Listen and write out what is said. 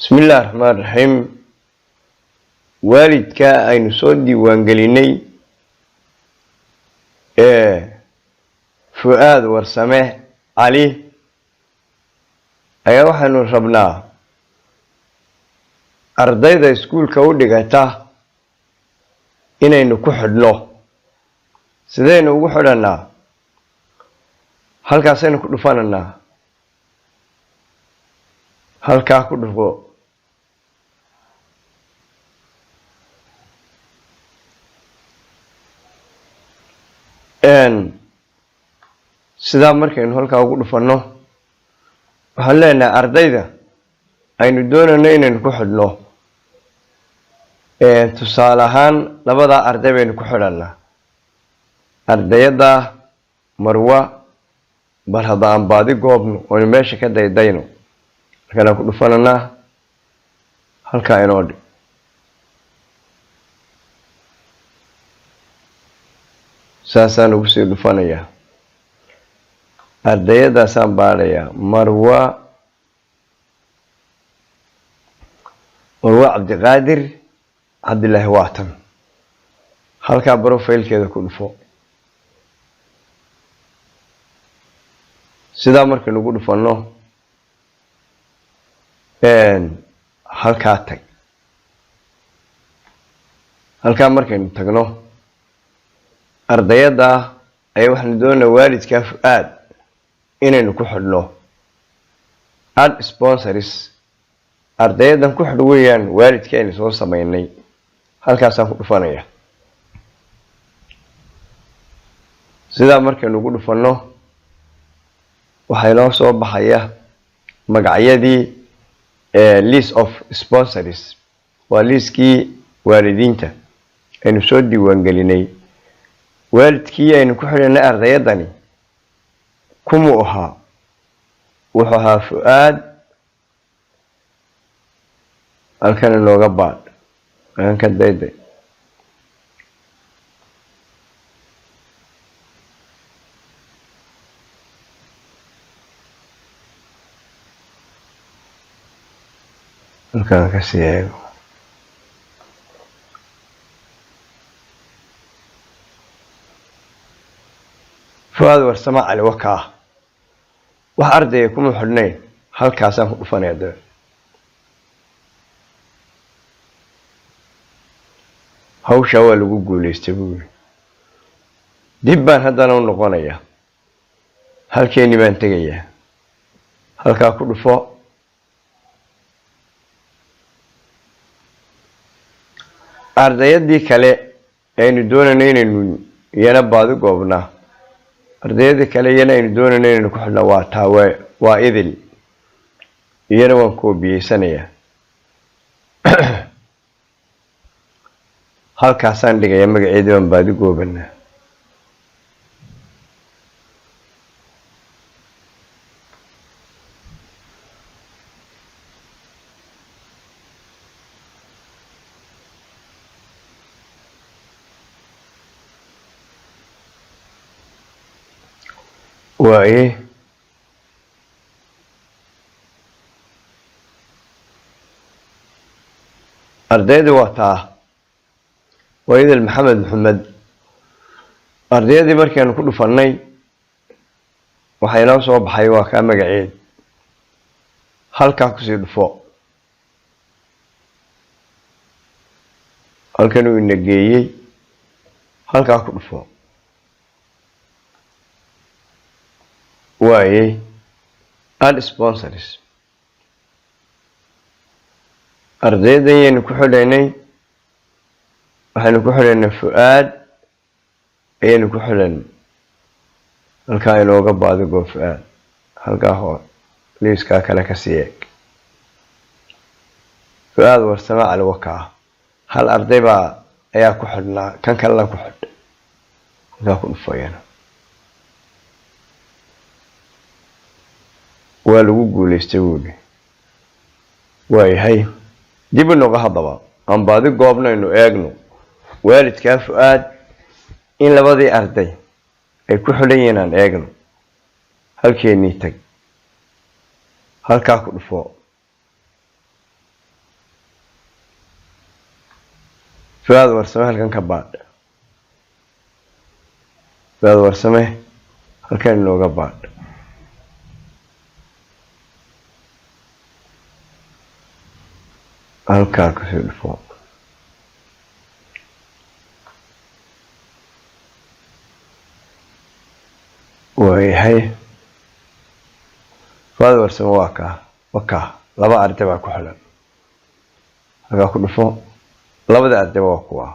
بسم الله الرحمن الرحيم. والدك أين صدي وانجليني فؤاد ورسمه علي أيها وحن ربنا أرضي سكول كودقته إنه كحد له سيدنا وحدنا هل كاسين كدفاننا هل كاكدفو sidaa markaynu halkaa ugu dhufanno waxaan leenahay ardayda aynu doonayno inaynu ku xidhno tusaale ahaan labadaa arday baynu ku xidhanaa ardayada marwa bal hadda aan baadi goobno oynu meesha ka daydayno markaan ku dhufananaa halkaa inoo dhig saasaan ugu sii dhufanayaa ardayadaasaan baarayaa marwa cabdiqaadir cabdilaahi waatan halkaa brofailkeeda ku dhufo sidaa markaynu ugu dhufanno halkaa tag halkaa markaynu tagno ardayada ayaa waxaanu doonaa waalidkaa Fuaad inaynu ku xidhno ad sponsors ardayadan ku xidh weeyaan waalidkeena soo sameynay halkaasaan ku dhufanaya sidaa markaynu ugu dhufanno waxaa inoo soo baxaya magacyadii list of sponsors waa liiskii waalidiinta aynu soo diiwaangelinay waalidkii aynu ku xidhanay ardayadani kumuu ahaa wuxuu ahaa Fuaad halkan inooga baadh aan ka dayday halkan ka sii eego Fuaad warsame cali wakaa wax ardayga kuma xidhnayn halkaasaan ku dhufanaya dee hawsha waa lagu guuleystay buuri dib baan haddana u noqonayaa halkeeni baan tegayaa halkaa ku dhufo ardayadii kale aynu doonayno inaynu iyana baadi goobnaa ardayda kale iyana aynu doonayno inaynu ku xidhnaa waa taawe waa idil iyana waan koobiyeysanaya halkaasaan dhigaya magaceedii baan baadi goobanaa waaye ardayda waa taa waa idil maxamed ardayadii markaanu ku dhufannay waxaa inoo soo baxay waa kaa magaceed halkaa kusii dhufo halkan uu ina geeyey halkaa ku dhufo waaye ad sponsors ardaydan ayaynu ku xidhaynay waxaynu ku xidhaynay Fuaad ayaynu ku xidhanay halkaa inooga baadi goo Fuaad halkaa hoo liiskaa kale ka sii eeg Fuaad warsame cali wakaa hal arday baa ayaa ku xidhnaa kan kalena ku xidh halkaa ku dhufayana waa lagu guuleystay wuuli waayahay dib inooga haddaba aan baadi goobnaynu eegno waalidkaa Fuaad in labadii arday ay ku xidhan yihiin aan eegno halkeenii tag halkaa ku dhufo fuaad warsame halkan ka baadh fuaad warsame halkan inooga baadh halkaa kusoo dhufo waayahay fuaad warsame waa kaa laba arday baa ku xilan halkaa ku dhufo labada ardayba waa kuwa